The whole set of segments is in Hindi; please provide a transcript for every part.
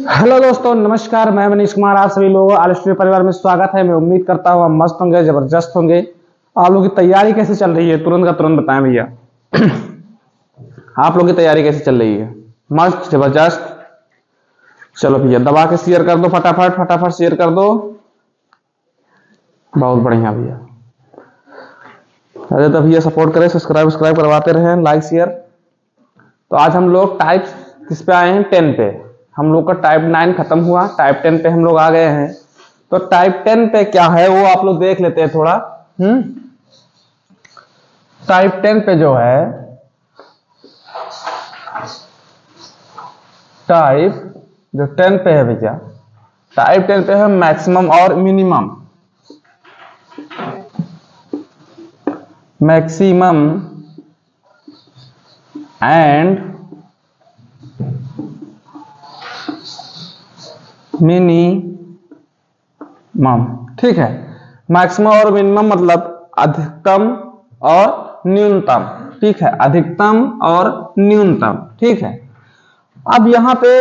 हेलो दोस्तों, नमस्कार। मैं मनीष कुमार, आप सभी लोगों का आलिस्ट्री परिवार में स्वागत है। मैं उम्मीद करता हूँ आप मस्त होंगे, जबरदस्त होंगे। आप लोगों की तैयारी कैसे चल रही है, तुरंत का तुरंत बताएं भैया। आप लोगों की तैयारी कैसे चल रही है? मस्त, जबरदस्त। चलो भैया, दबा के शेयर कर दो, फटाफट फटाफट शेयर कर दो। बहुत बढ़िया भैया। अरे तो भैया सपोर्ट करें, सब्सक्राइब करवाते रहे, लाइक शेयर। तो आज हम लोग टाइप किस पे आए हैं? 10 पे। हम लोग का टाइप 9 खत्म हुआ, टाइप 10 पे हम लोग आ गए हैं। तो टाइप 10 पे क्या है वो आप लोग देख लेते हैं थोड़ा। टाइप 10 पे जो है, टाइप जो 10 पे है भैया, टाइप 10 पे है मैक्सिमम और मिनिमम। Maximum and minimum. ठीक है, मैक्सिमम और मिनिमम मतलब अधिकतम और न्यूनतम। ठीक है, अधिकतम और न्यूनतम। ठीक है, अब यहां पे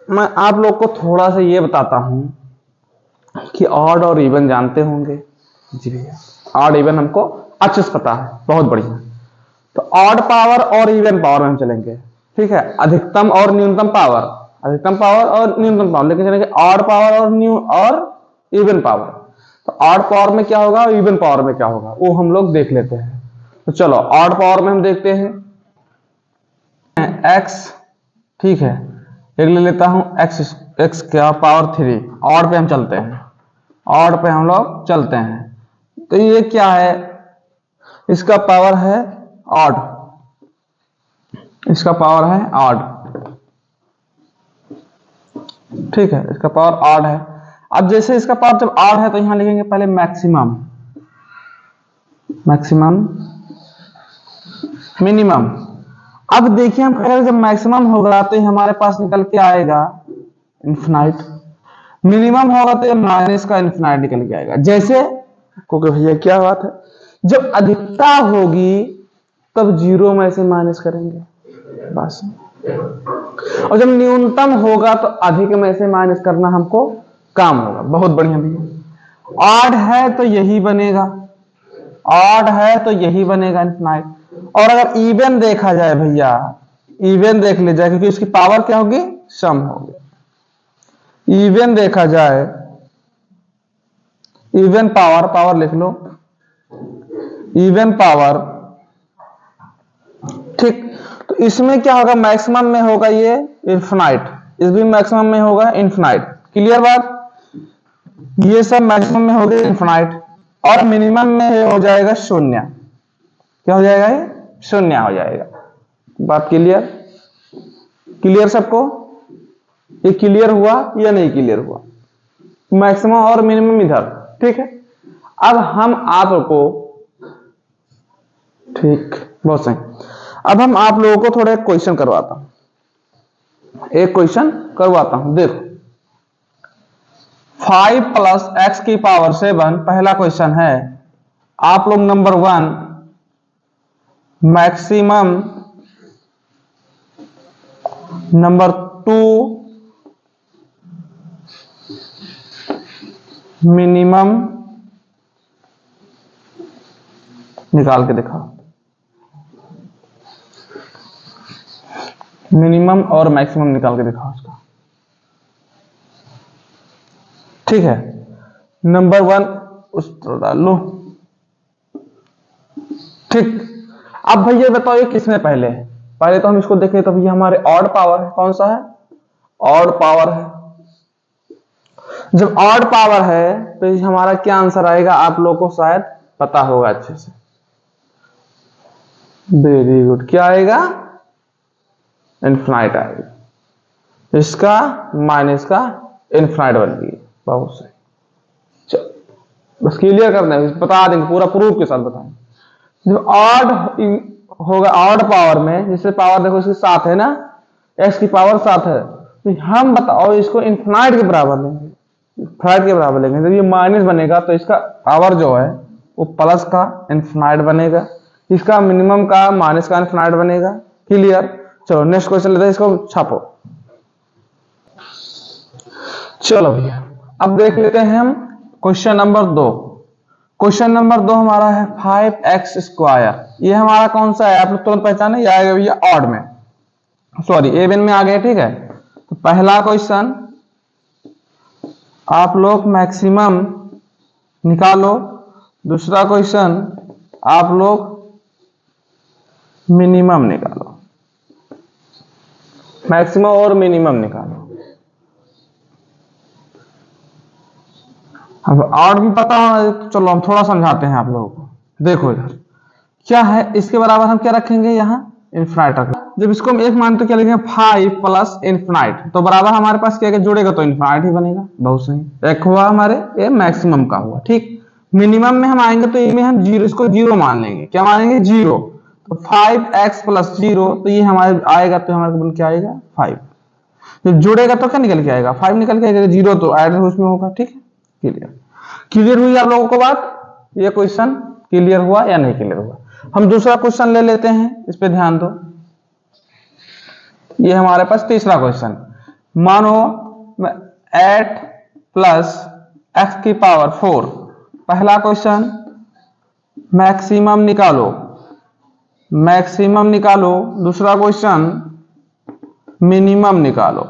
मैं आप लोग को थोड़ा सा ये बताता हूं कि ऑड और इवन जानते होंगे। जी भैया, ऑड इवन हमको अच्छे से पता है, बहुत बढ़िया। तो ऑड पावर और इवन पावर में हम चलेंगे। ठीक है, अधिकतम और न्यूनतम पावर, अधिकतम पावर और न्यूनतम पावर लेकिन चलेंगे ऑड पावर और इवन पावर। तो ऑड पावर में क्या होगा, इवन पावर में क्या होगा, वो हम लोग देख लेते हैं। तो चलो ऑड पावर में हम देखते हैं एक्स। ठीक है, एक ले लेता हूं एक्स क्या पावर 3। ऑड पे हम चलते हैं, ऑड पे हम लोग चलते हैं। तो ये क्या है, इसका पावर है ऑड, इसका पावर है ऑड। ठीक है, इसका पावर ऑड है। अब जैसे इसका पावर जब ऑड है तो यहां लिखेंगे पहले मैक्सिमम, मैक्सिमम मिनिमम। अब देखिए हम कह जब मैक्सिमम होगा तो हमारे पास निकल के आएगा इन्फिनाइट, मिनिमम होगा तो माइनस का इन्फिनाइट निकल के आएगा। जैसे क्योंकि भैया क्या बात है, जब अधिकता होगी तब जीरो में से माइनस करेंगे बस, और जब न्यूनतम होगा तो अधिक में से माइनस करना हमको काम होगा। बहुत बढ़िया भैया, ऑड है तो यही बनेगा, ऑड है तो यही बनेगा इन्फिनाइट। और अगर इवन देखा जाए भैया, इवन देख लीजिए जाए क्योंकि उसकी पावर क्या होगी, सम होगी। इवन देखा जाए, इवन पावर, पावर लिख लो, इवन पावर। ठीक, तो इसमें क्या होगा, मैक्सिमम में होगा ये इन्फिनाइट, इस भी मैक्सिमम में होगा इन्फिनाइट। क्लियर बात, ये सब मैक्सिमम में हो गया इन्फिनाइट, और मिनिमम में हो जाएगा शून्य। क्या हो जाएगा, ये शून्य हो जाएगा। बात क्लियर, क्लियर सबको? ये क्लियर हुआ या नहीं क्लियर हुआ? मैक्सिमम और मिनिमम इधर। ठीक है, अब हम आपको, ठीक, बहुत सही। अब हम आप लोगों को थोड़ा एक क्वेश्चन करवाता हूं, एक क्वेश्चन करवाता हूं। देखो, 5 प्लस एक्स की पावर 7 पहला क्वेश्चन है। आप लोग नंबर 1 मैक्सिमम, नंबर 2 मिनिमम निकाल के दिखाओ। मिनिमम और मैक्सिमम निकाल के दिखाओ उसका। ठीक है, नंबर 1 उस तरह डाल लो। ठीक, अब भैया बताओ ये किसमें पहले है? पहले तो हम इसको देखें तो भैया हमारे ऑड पावर है, कौन सा है, ऑड पावर है। जब ऑड पावर है तो हमारा क्या आंसर आएगा, आप लोगों को शायद पता होगा अच्छे से। वेरी गुड, क्या आएगा, इन्फिनाइट आएगा। इसका माइनस का इन्फिनाइट बन गई। बहुत सही, चलो बस क्लियर कर दें, बता देंगे पूरा प्रूफ के साथ बताएंगे। जो ऑड होगा, ऑड पावर में जिससे पावर देखो इसके साथ है ना, एक्स की पावर 7 है, तो हम बताओ इसको इन्फिनाइट के बराबर लेंगे, इन्फिनाइट के बराबर लेंगे। जब ये माइनस बनेगा तो इसका पावर जो है वो प्लस का इन्फिनाइट बनेगा, इसका मिनिमम का माइनस का इन्फिनाइट बनेगा। क्लियर, चलो नेक्स्ट क्वेश्चन लेते हैं, इसको छापो। चलो भैया अब देख लेते हैं हम क्वेश्चन नंबर 2। क्वेश्चन नंबर 2 हमारा है 5x²। ये हमारा कौन सा है, आप लोग तुरंत पहचाने, ये आएगा भैया ऑड में, सॉरी एवन में आ गए। ठीक है, तो पहला क्वेश्चन आप लोग मैक्सिमम निकालो, दूसरा क्वेश्चन आप लोग मिनिमम निकालो, मैक्सिमम और मिनिमम निकालो। अब ऑड भी पता होना, तो चलो हम थोड़ा समझाते हैं आप लोगों को। देखो इधर क्या है, इसके बराबर हम क्या रखेंगे, यहाँ इन्फिनाइट रखेंगे। जब इसको हम एक मानते तो क्या लिखेंगे 5 प्लस इन्फिनाइट, तो बराबर हमारे पास क्या जुड़ेगा, तो इन्फिनाइट ही बनेगा। बहुत सही, एक हुआ हमारे ये मैक्सिमम का हुआ। ठीक, मिनिमम में हम आएंगे तो इनमें हम जीरो, इसको जीरो मान लेंगे। क्या मानेंगे, जीरो। तो 5x + 0, तो ये हमारे आएगा, तो हमारे बन क्या आएगा 5। जब जुड़ेगा तो क्या निकल के आएगा 5 निकल के आएगा, जीरो तो ऐड उसमें होगा। ठीक है, क्लियर। क्लियर हुई आप लोगों को बात, ये क्वेश्चन क्लियर हुआ या नहीं क्लियर हुआ। हम दूसरा क्वेश्चन ले लेते हैं, इस पे ध्यान दो। ये हमारे पास तीसरा क्वेश्चन, मानो 8 + x⁴। पहला क्वेश्चन मैक्सिमम निकालो, मैक्सिमम निकालो, दूसरा क्वेश्चन मिनिमम निकालो,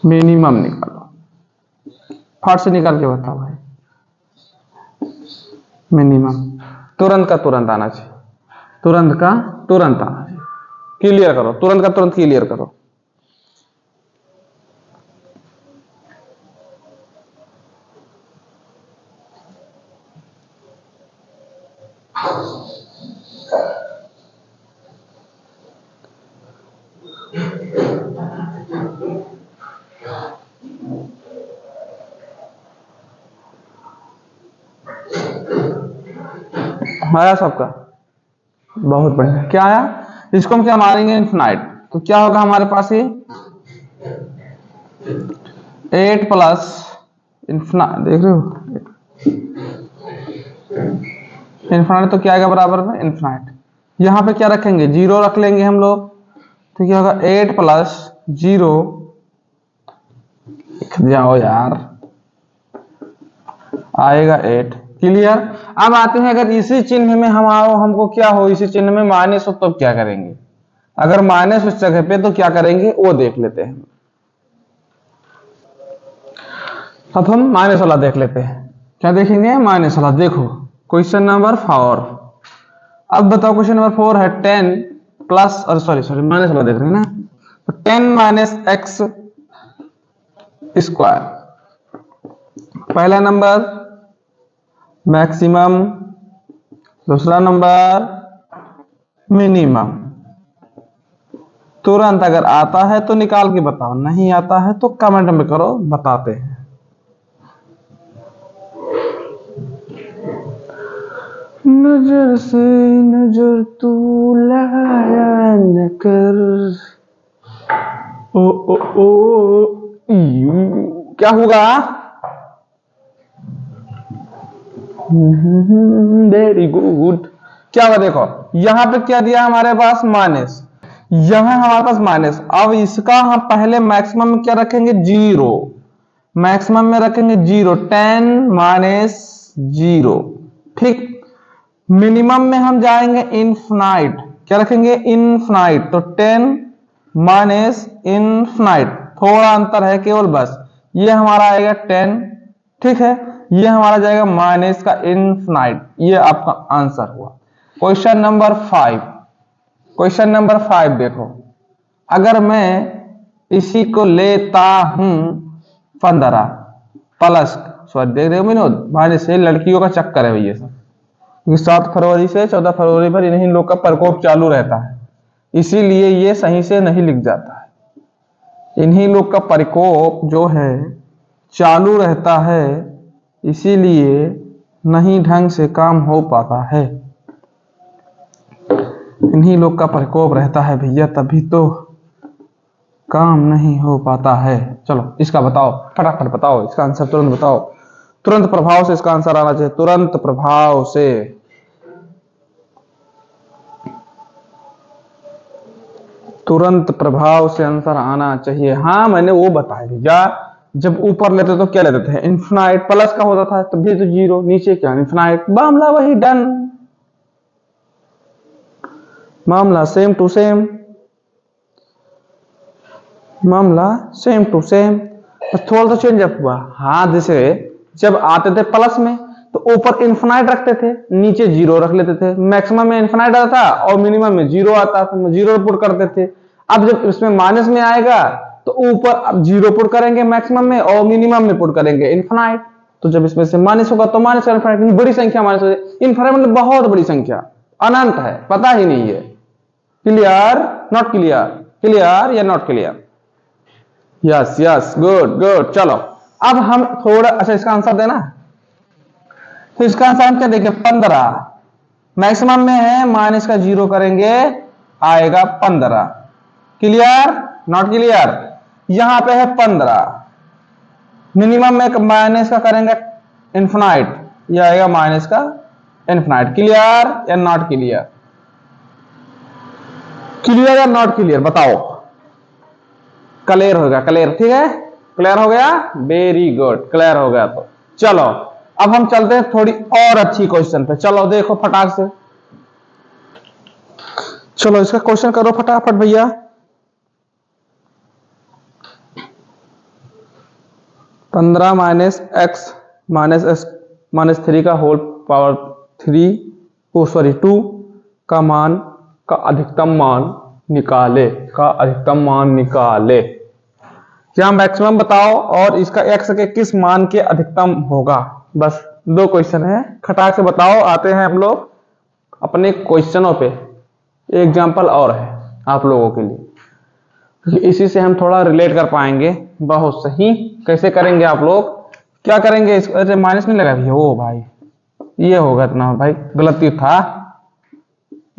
मिनिमम निकालो। फट से निकाल के बताओ भाई, मिनिमम तुरंत का तुरंत आना चाहिए, तुरंत का तुरंत आना चाहिए। क्लियर करो, तुरंत का तुरंत क्लियर करो। आया सबका, बहुत बढ़िया। क्या आया, इसको हम क्या मारेंगे इन्फिनाइट, तो क्या होगा हमारे पास ये 8 प्लस इन्फिनाइट, देख रहे हो इन्फिनाइट, तो क्या आएगा बराबर में इन्फिनाइट। यहां पे क्या रखेंगे, जीरो रख लेंगे हम लोग, तो क्या होगा 8 + 0, जाओ यार, आएगा 8। क्लियर। अब आते हैं, अगर इसी चिन्ह में हमको क्या हो, इसी चिन्ह में माइनस हो, तो क्या करेंगे। अगर माइनस उस जगह पे तो क्या करेंगे वो देख लेते हैं। अब हम माइनस वाला देख लेते हैं। क्या देखेंगे, माइनस वाला। देखो क्वेश्चन नंबर 4। अब बताओ क्वेश्चन नंबर 4 है 10 प्लस, और सॉरी माइनस वाला देख रहे हैं ना, तो 10 - x²। पहला नंबर मैक्सिमम, दूसरा नंबर मिनिमम। तुरंत अगर आता है तो निकाल के बताओ, नहीं आता है तो कमेंट में करो, बताते हैं। नजर से नजर तू लाया न कर, ओ क्या होगा, वेरी गुड। क्या होगा, देखो यहां पे क्या दिया हमारे पास माइनस, यहां हमारे पास माइनस। अब इसका हम पहले मैक्सिमम में क्या रखेंगे, जीरो, मैक्सिमम में रखेंगे जीरो, 10 - 0। ठीक, मिनिमम में हम जाएंगे इनफिनाइट, क्या रखेंगे इनफिनाइट, तो 10 - इनफिनाइट, थोड़ा अंतर है केवल बस, ये हमारा आएगा 10। ठीक है, ये हमारा जाएगा माइनस का इनफिनाइट। ये आपका आंसर हुआ। Question number 5। क्वेश्चन नंबर 5 देखो, अगर मैं इसी को लेता हूं 15 प्लस, सॉरी देख रहे हो विनोद, माइनस से लड़कियों का चक्कर है भैया सब, 7 फरवरी से 14 फरवरी भर इन्हीं लोग का प्रकोप चालू रहता है, इसीलिए ये सही से नहीं लिख जाता है। इन्हीं लोग का प्रकोप जो है चालू रहता है, इसीलिए नहीं ढंग से काम हो पाता है। इन्हीं लोग का प्रकोप रहता है भैया, तभी तो काम नहीं हो पाता है। चलो इसका बताओ, फटाफट बताओ इसका आंसर, तुरंत बताओ, तुरंत प्रभाव से इसका आंसर आना चाहिए, तुरंत प्रभाव से। तुरंत प्रभाव से आंसर आना चाहिए। हाँ मैंने वो बताया भैया, जब ऊपर लेते तो क्या लेते थे, इन्फिनाइट, प्लस का होता था तब भी तो जीरो, नीचे क्या इन्फिनाइट, मामला वही, डन, मामला सेम टू सेम, मामला सेम टू सेम, बस थोड़ा सा चेंज अप हुआ। हाँ जैसे जब आते थे प्लस में तो ऊपर इन्फिनाइट रखते थे, नीचे जीरो रख लेते थे, मैक्सिमम में इन्फिनाइट आता था और मिनिमम में जीरो आता था, जीरो पुट करते थे। अब जब इसमें माइनस में आएगा तो ऊपर अब जीरो पुट करेंगे मैक्सिमम में और मिनिमम में पुट करेंगे इन्फिनाइट। तो जब इसमें से माइनस होगा तो माइनस का इन्फिनाइट, बड़ी संख्या माइनस हो जाए, इन्फिनाइट मतलब बहुत बड़ी संख्या, अनंत है, पता ही नहीं है। क्लियर, नॉट क्लियर, क्लियर या not clear? Yes yes, good good. चलो अब हम थोड़ा, अच्छा इसका आंसर देना, तो इसका आंसर हम क्या देंगे, 15, मैक्सिमम में है, माइनस का जीरो करेंगे आएगा 15। Clear, not clear? यहां पे है 15, मिनिमम में माइनस का करेंगे इन्फिनाइट, ये आएगा माइनस का इन्फिनाइट। क्लियर या नॉट क्लियर? क्लियर या नॉट क्लियर बताओ? क्लियर होगा, क्लियर, ठीक है, क्लियर हो गया, वेरी गुड, क्लियर हो गया। तो चलो अब हम चलते हैं थोड़ी और अच्छी क्वेश्चन पे। चलो देखो फटाक से, चलो इसका क्वेश्चन करो फटाफट भैया। पंद्रह माइनस एक्स माइनस 3 का होल पावर 3, ओ सॉरी 2 का मान का अधिकतम मान निकाले, का अधिकतम मान निकाले। क्या मैक्सिमम बताओ और इसका एक्स के किस मान के अधिकतम होगा। बस 2 क्वेश्चन है, खटाक से बताओ। आते हैं हम लोग अपने क्वेश्चनों पे। एग्जाम्पल और है आप लोगों के लिए, इसी से हम थोड़ा रिलेट कर पाएंगे। बहुत सही, कैसे करेंगे आप लोग, क्या करेंगे इसको, अरे माइनस नहीं लगा भैया, ओ भाई ये होगा इतना, भाई गलती था,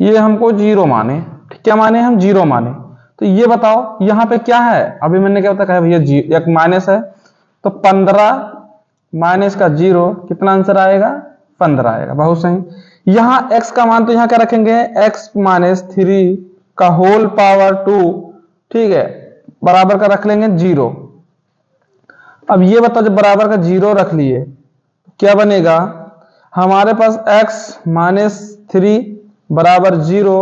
ये हमको जीरो माने, क्या माने हम, जीरो माने। तो ये बताओ यहाँ पे क्या है, अभी मैंने क्या बताया भैया, एक माइनस है, तो 15 माइनस का जीरो कितना आंसर आएगा, 15 आएगा। बहुत सही। यहाँ x का मान तो यहाँ क्या रखेंगे, x माइनस 3 का होल पावर 2, ठीक है, बराबर का रख लेंगे जीरो। अब ये बताओ जब बराबर का जीरो रख लिए क्या बनेगा, हमारे पास x माइनस 3 बराबर जीरो,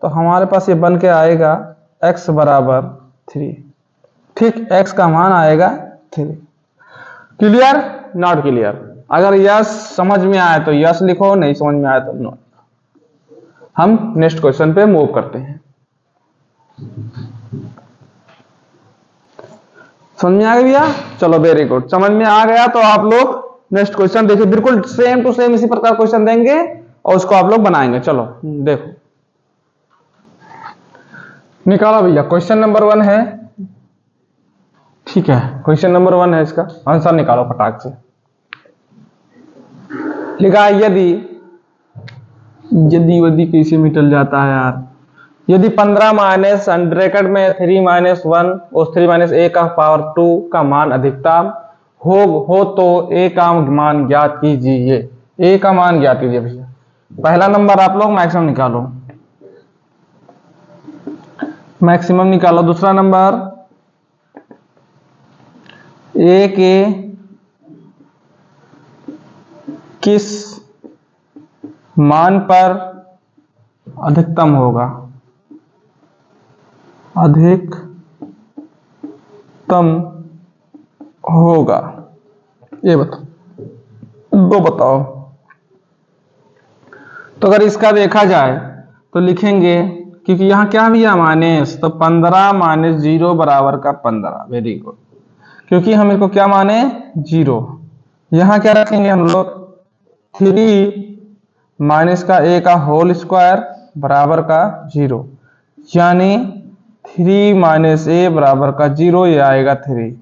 तो हमारे पास ये बन के आएगा x बराबर 3, ठीक, x का मान आएगा 3। Clear, not clear? अगर यस समझ में आए तो यस लिखो, नहीं समझ में आए तो नो। हम नेक्स्ट क्वेश्चन पे मूव करते हैं। समझ में आ गया भैया? चलो वेरी गुड, समझ में आ गया तो आप लोग नेक्स्ट क्वेश्चन देखिए, बिल्कुल सेम टू सेम इसी प्रकार क्वेश्चन देंगे और उसको आप लोग बनाएंगे। चलो देखो, निकाला भैया, क्वेश्चन नंबर 1 है, ठीक है, क्वेश्चन नंबर 1 है, इसका आंसर निकालो फटाक से। लिखा है यदि कैसे मिटल जाता है यार, यदि 15 माइनस ब्रैकेट में 3 माइनस 1 और 3 माइनस ए का पावर 2 का मान अधिकतम हो तो ए का मान ज्ञात कीजिए। ए का मान ज्ञात कीजिए भैया। पहला नंबर आप लोग मैक्सिमम निकालो, मैक्सिमम निकालो। दूसरा नंबर ए के किस मान पर अधिकतम होगा, अधिकतम होगा, ये बताओ, 2 बताओ। तो अगर इसका देखा जाए तो लिखेंगे, क्योंकि यहाँ क्या भैया माइनस, तो 15 माइनस 0 बराबर का 15, वेरी गुड, क्योंकि हम इसको क्या माने, जीरो। यहाँ क्या रखेंगे हम लोग, 3 माइनस का ए का होल स्क्वायर बराबर का 0, यानी 3 माइनस ए बराबर का 0, ये आएगा 3।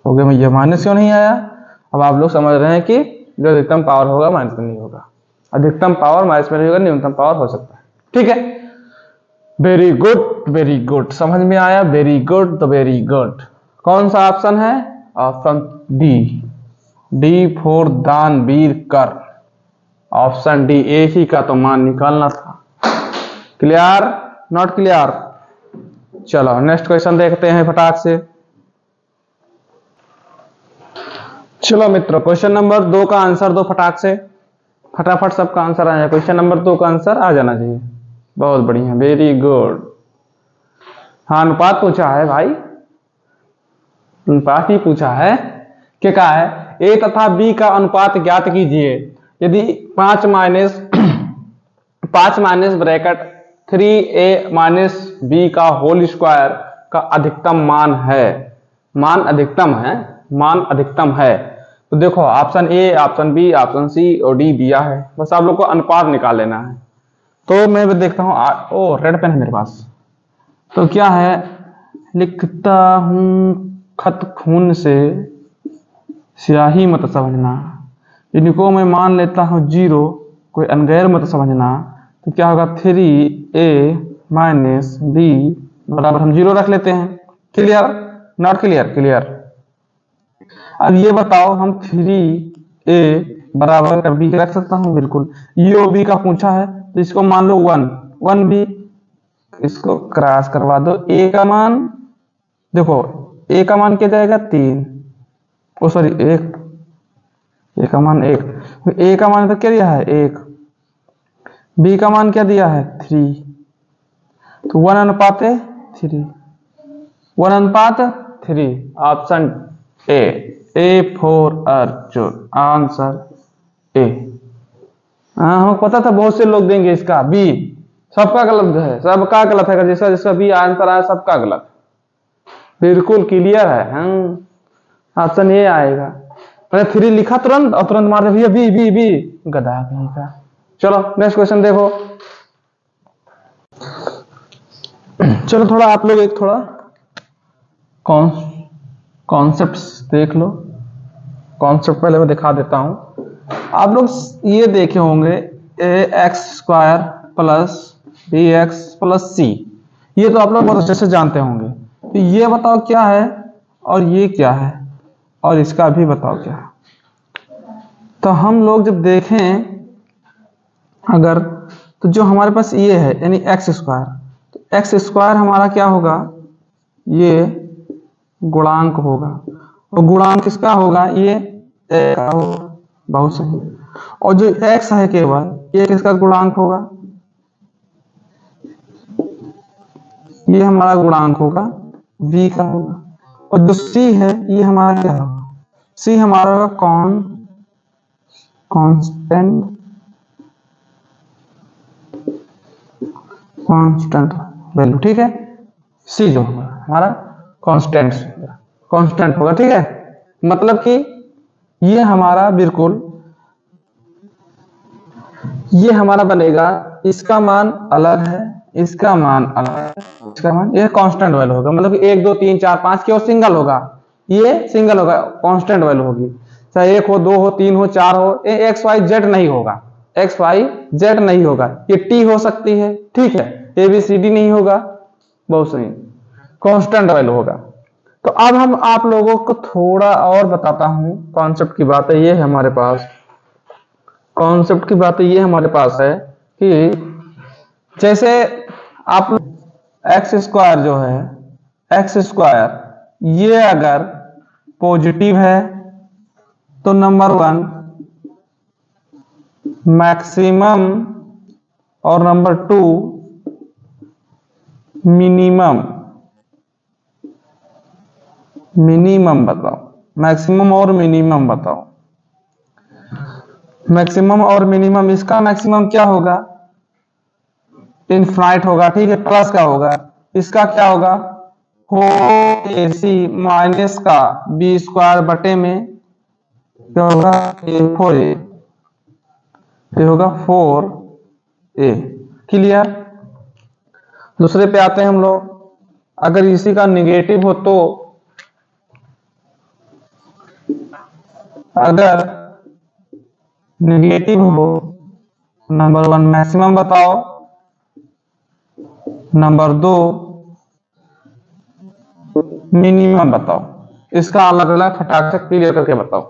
हो गया भैया, माइनस क्यों नहीं आया? अब आप लोग समझ रहे हैं कि जो अधिकतम पावर होगा माइनस में नहीं होगा, अधिकतम पावर माइनस में नहीं होगा, न्यूनतम पावर हो सकता है, ठीक है। वेरी गुड, वेरी गुड, समझ में आया, वेरी गुड, तो वेरी गुड। कौन सा ऑप्शन है, ऑप्शन डी फॉर दानवीर कर, ऑप्शन डी, एक ही का तो मान निकालना था। Clear, not clear? चलो नेक्स्ट क्वेश्चन देखते हैं फटाक से। चलो मित्रों, क्वेश्चन नंबर 2 का आंसर दो फटाक से, फटाफट सबका आंसर आ जाए। क्वेश्चन नंबर 2 का आंसर आ जाना चाहिए। बहुत बढ़िया, वेरी गुड। हाँ, अनुपात पूछा है भाई, अनुपात ही पूछा है। क्या कहा है? ए तथा बी का अनुपात ज्ञात कीजिए यदि 5 minus bracket 3a minus B का होल स्क्वायर का अधिकतम मान है। मान अधिकतम है, मान अधिकतम है। तो देखो option A, option B, option C और डी दिया है, बस आप लोग को अनुपात निकाल लेना है। तो मैं भी देखता हूँ। ओ रेड पेन है मेरे पास, तो क्या है, लिखता हूं खत खून से स्याही मत समझना, इनको मैं मान लेता हूं 0, कोई अनगैर मत समझना। तो क्या होगा, 3a माइनस बी बराबर हम 0 रख लेते हैं। क्लियर? Not clear? क्लियर। अब ये बताओ, हम 3a बराबर b रख सकता हूं? बिल्कुल। ये और b का पूछा है तो इसको मान लो 1b, इसको क्रॉस करवा दो। a का मान देखो, a का मान क्या जाएगा 3, ओ सॉरी 1, a का मान 1, a का मान तो क्या दिया है 1, b का मान क्या दिया है 3, तो 1:3, 1:3। Option A for Arjun, answer A. हाँ, हमको पता था बहुत से लोग देंगे इसका बी, सबका गलत है, सबका गलत है। जिसका जिसका बी आंसर आया सबका गलत, बिल्कुल क्लियर है। हाँ, ऑप्शन ए आएगा। मैंने 3 लिखा तुरंत और तुरंत मार दिया भैया बी बी बी, गधा कहीं का। चलो नेक्स्ट क्वेश्चन देखो। चलो थोड़ा आप लोग एक थोड़ा कॉन्सेप्ट्स देख लो। कॉन्सेप्ट पहले मैं दिखा देता हूं। आप लोग ये देखे होंगे ax² plus bx plus c, ये तो आप लोग बहुत अच्छे से जानते होंगे। तो ये बताओ क्या है और ये क्या है, और इसका भी बताओ क्या है। तो हम लोग जब देखें अगर, तो जो हमारे पास ये है यानी x², तो x² हमारा क्या होगा, ये गुणांक होगा, और गुणांक किसका होगा, ये a का होगा। बहुत सही। और जो x है केवल, ये किसका गुणांक होगा, ये हमारा गुणांक होगा v का होगा। और जो c है ये हमारा क्या होगा, c हमारा होगा कांस्टेंट वैल्यू, ठीक है। c जो होगा हमारा कांस्टेंट होगा, ठीक है। मतलब कि ये हमारा बिल्कुल, ये हमारा बनेगा, इसका मान अलग है, इसका मान अलग है, इसका मान, ये कांस्टेंट वैल्यू होगा। मतलब 1 2 3 4 5 की और सिंगल होगा, ये सिंगल होगा, कांस्टेंट वैल्यू होगी। चाहे 1 हो, 2 हो, 3 हो, 4 हो, एक्स वाई जेड नहीं होगा, एक्स वाई जेड नहीं होगा। ये टी हो सकती है, ठीक है, ए बी सी डी नहीं होगा। बहुत सही, कांस्टेंट वैल्यू होगा। तो अब हम आप लोगों को थोड़ा और बताता हूं कॉन्सेप्ट की बात है, ये है हमारे पास कॉन्सेप्ट की बात ये हमारे पास है कि जैसे आप x² जो है, x², ये अगर पॉजिटिव है तो नंबर 1 मैक्सिमम और नंबर 2 मिनिमम। मिनिमम बताओ, मैक्सिमम और मिनिमम बताओ। मैक्सिमम और मिनिमम, इसका मैक्सिमम क्या होगा, इनफाइनाइट होगा, ठीक है, प्लस का होगा। इसका क्या होगा, हो AC माइनस का b² बटे में क्या होगा, A4A, ये होगा 4A। क्लियर? दूसरे पे आते हैं हम लोग। अगर इसी का निगेटिव हो तो, अगर निगेटिव हो, नंबर 1 मैक्सिमम बताओ, नंबर 2 मिनिमम बताओ। इसका अलग अलग फटाक से क्लियर करके बताओ।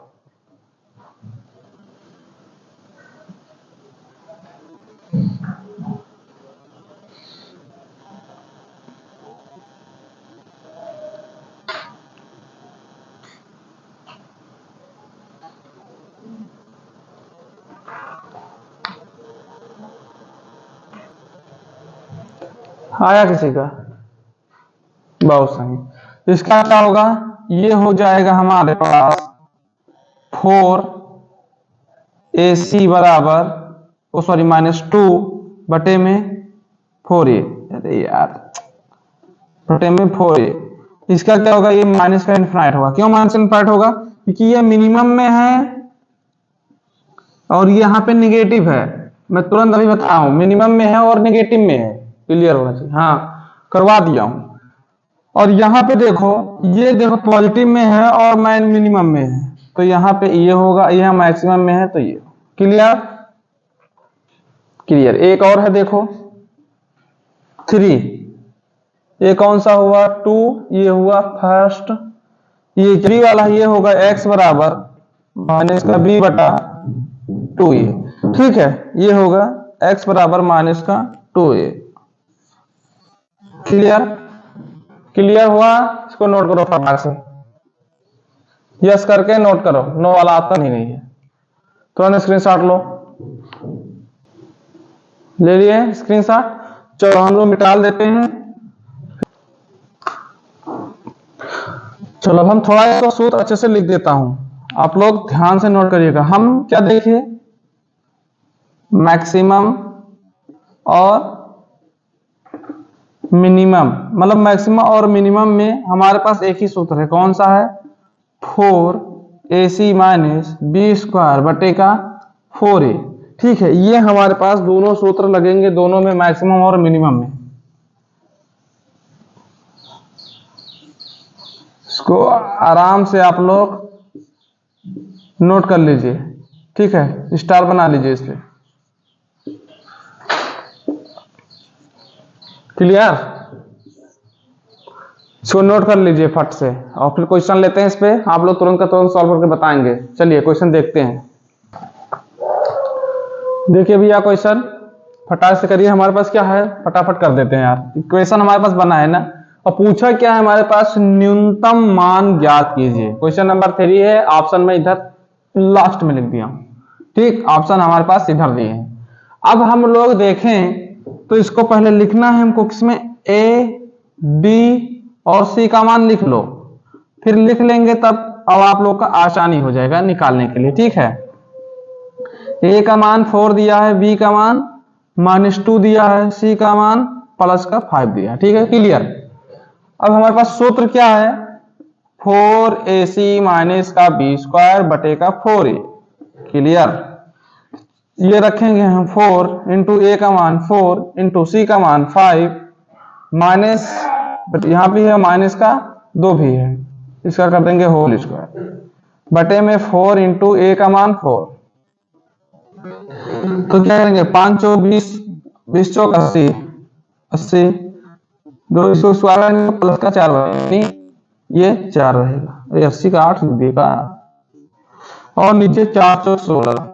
आया किसी का? बहुत सही। इसका क्या होगा? ये हो जाएगा हमारे पास 4AC बराबर, ओ सॉरी, -2 बटे में 4A। अरे यार, बटे में 4A। इसका क्या होगा? ये माइनस का इनफिनाइट होगा। क्यों माइनस इनफिनाइट होगा? क्योंकि ये मिनिमम में है और यहाँ पे निगेटिव है। मैं तुरंत अभी बता रहा हूँ, मिनिमम में है और निगेटिव में है। क्लियर होना चाहिए। हाँ, करवा दिया हूँ। और यहाँ पे देखो, ये देखो पॉजिटिव में है और मैन मिनिमम में है, तो यहाँ पे ये होगा, यह मैक्सिमम में है तो ये। क्लियर? क्लियर। एक और है, देखो 3। ये कौन सा हुआ? 2। ये हुआ फर्स्ट। ये 3 वाला ये होगा x बराबर माइनस का b बटा 2a। ठीक है, ये होगा x बराबर माइनस का 2a। क्लियर? क्लियर हुआ? इसको नोट करो फटाक से, यस करके नोट करो। नो वाला आता नहीं है। तुरंत स्क्रीनशॉट लो। ले लिए स्क्रीनशॉट? चलो हम लोग निकाल देते हैं। चलो अब हम थोड़ा इसको सूत्र अच्छे से लिख देता हूं, आप लोग ध्यान से नोट करिएगा। हम क्या देखे? मैक्सिमम और मिनिमम, मतलब मैक्सिमम और मिनिमम में हमारे पास एक ही सूत्र है। कौन सा है? 4AC माइनस बी स्क्वायर बटे का 4A। ठीक है, ये हमारे पास दोनों सूत्र लगेंगे, दोनों में, मैक्सिमम और मिनिमम में। इसको आराम से आप लोग नोट कर लीजिए। ठीक है, स्टार बना लीजिए इस पे। क्लियर? इसको नोट कर लीजिए फट से, और फिर क्वेश्चन लेते हैं इस पे। आप लोग तुरंत का तुरंत सॉल्व करके बताएंगे। चलिए क्वेश्चन देखते हैं। देखिए भैया, क्वेश्चन फटाक से करिए। हमारे पास क्या है, फटाफट कर देते हैं यार। क्वेश्चन हमारे पास बना है ना, और पूछा क्या है हमारे पास? न्यूनतम मान ज्ञात कीजिए। क्वेश्चन नंबर 3 है। ऑप्शन में इधर लास्ट में लिख दिया हूं। ठीक, ऑप्शन हमारे पास इधर दिए हैं। अब हम लोग देखें तो इसको पहले लिखना है हमको किसमें? A, B और C का मान लिख लो, फिर लिख लेंगे तब अब आप लोग का आसानी हो जाएगा निकालने के लिए। ठीक है, A का मान 4 दिया है, B का मान -2 दिया है, C का मान प्लस का 5 दिया है। ठीक है, क्लियर? अब हमारे पास सूत्र क्या है? 4AC माइनस का b स्क्वायर बटे का 4A। क्लियर? ये रखेंगे हम 4 इंटू A का मान 4 इंटू C का मान 5 माइनस, बट यहाँ भी है माइनस का 2 भी है, इसका कर देंगे होल स्क्वायर बटे में 4 इंटू A का मान 4। तो क्या करेंगे? 5 चौक 20, 20 चौक 80, 80, 2 इसको स्क्वायर प्लस का 4 बनेगा, ये 4 रहेगा। ये 80 का 8 देगा, और नीचे 4 चौक 16।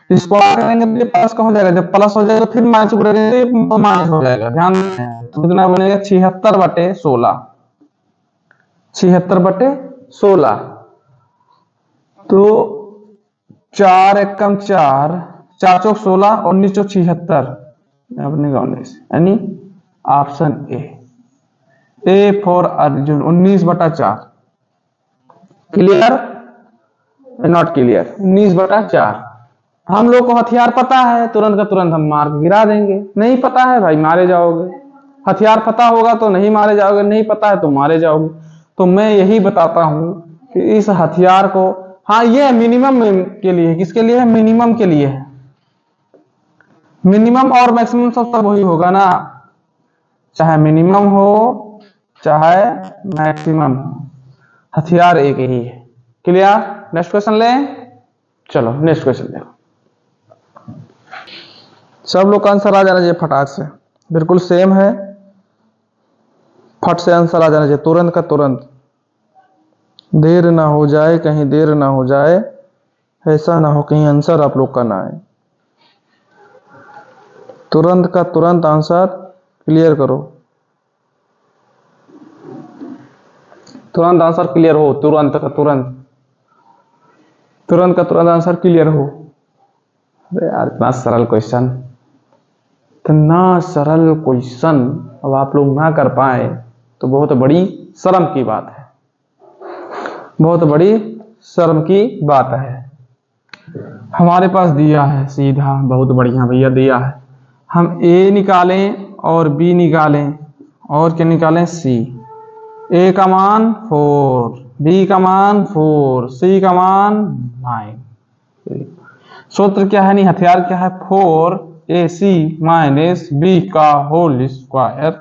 इसको करेंगे तो ये प्लस का हो जाएगा, जब प्लस हो जाएगा फिर माइनस करेंगे तो माइनस हो जाएगा। ध्यान दें, तो कितना बनेगा? 76 बटे 16। 76 बटे 16। तो 4 एकम 4, 4 चौक 16 और 19 चौक 76 बनेगा 19, यानी ऑप्शन ए फॉर अर्जुन 19 बटा 4। क्लियर? Not clear? 19 बटा 4। हम लोग को हथियार पता है, तुरंत का तुरंत हम मार गिरा देंगे। नहीं पता है भाई, मारे जाओगे। हथियार पता होगा तो नहीं मारे जाओगे, नहीं पता है तो मारे जाओगे। तो मैं यही बताता हूं कि इस हथियार को, हाँ ये मिनिमम के लिए, किसके लिए है? मिनिमम के लिए है। मिनिमम और मैक्सिमम सब वही होगा ना, चाहे मिनिमम हो चाहे मैक्सिमम हो, हथियार एक ही है। क्लियर? नेक्स्ट क्वेश्चन लें। चलो नेक्स्ट क्वेश्चन देखो, सब लोग का आंसर आ जाना चाहिए फटाक से, बिल्कुल सेम है, फट से आंसर आ जाना चाहिए, तुरंत का तुरंत। देर ना हो जाए, कहीं देर ना हो जाए, ऐसा ना हो कहीं आंसर आप लोग का ना आए। तुरंत का तुरंत आंसर क्लियर करो, तुरंत आंसर क्लियर हो, तुरंत का तुरंत, तुरंत का तुरंत आंसर क्लियर हो। अरे यार, इतना सरल क्वेश्चन, इतना सरल क्वेश्चन अब आप लोग ना कर पाए तो बहुत बड़ी शर्म की बात है, बहुत बड़ी शर्म की बात है। हमारे पास दिया है सीधा, बहुत बढ़िया भैया दिया है। हम ए निकालें और बी निकालें और क्या निकालें, सी। ए का मान 4, बी का मान 4, सी का मान 9। सूत्र क्या है, नहीं हथियार क्या है, 4ac माइनस बी का whole square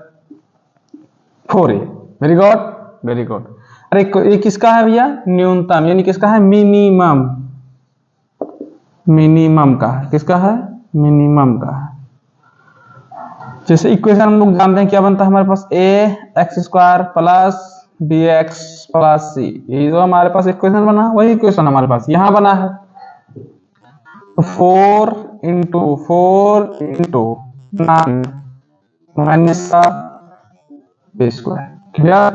4a। Very good, very good. अरे ये किसका है भैया, न्यूनतम, यानी किसका है, मिनिमम, मिनिमम का है। किसका है, मिनिमम का है। जैसे इक्वेशन हम लोग जानते हैं क्या बनता है हमारे पास, a x square plus b x plus c. ये जो हमारे पास इक्वेशन बना वही इक्वेशन हमारे पास यहां बना है। 4 इंटू 4 इंटू 9 माइनस का बी स्क्वायर। क्लियर,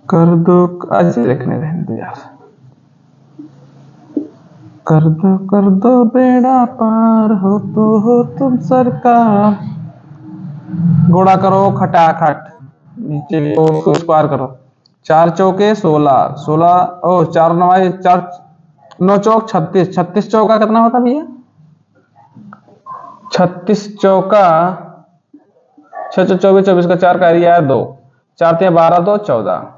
कर दो, आज लिखने रहने दो यार, कर दो बेड़ा पार, हो तो हो तुम सरकार। गुणा करो खटाखट, नीचे स्क्वायर करो। 4 चौके 16, 16 ओ 4 9 4 9 चौक 36, 36 चौका कितना होता भैया, 36 चौका 6 24, 24 का 4 का एरिया है 2, 4 3 12 2 14,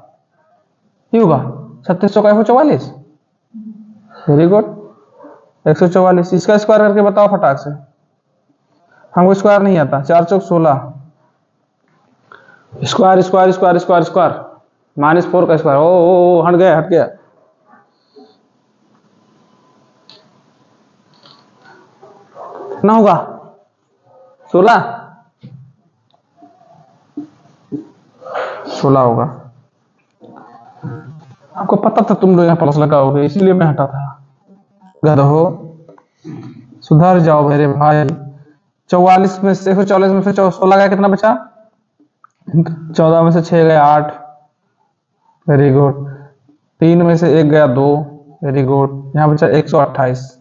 ये होगा 36 चौका 144। Very good, 144। इसका स्क्वायर करके बताओ फटाक से, हमको स्क्वायर नहीं आता। 4 चौक 16, square square square square square -4 का स्क्वायर। ओ हट गया, हट गया। कितना होगा, 16 होगा। आपको पता था तुम लोग यहाँ प्लस लगाओगे, इसीलिए मैं हटा था। गधो, सुधर जाओ मेरे भाई। 44 में से 144 में से 16 गया, कितना बचा, 14 में से 6 गया 8। Very good. 3 में से 1 गया 2। Very good. यहाँ बचा 128,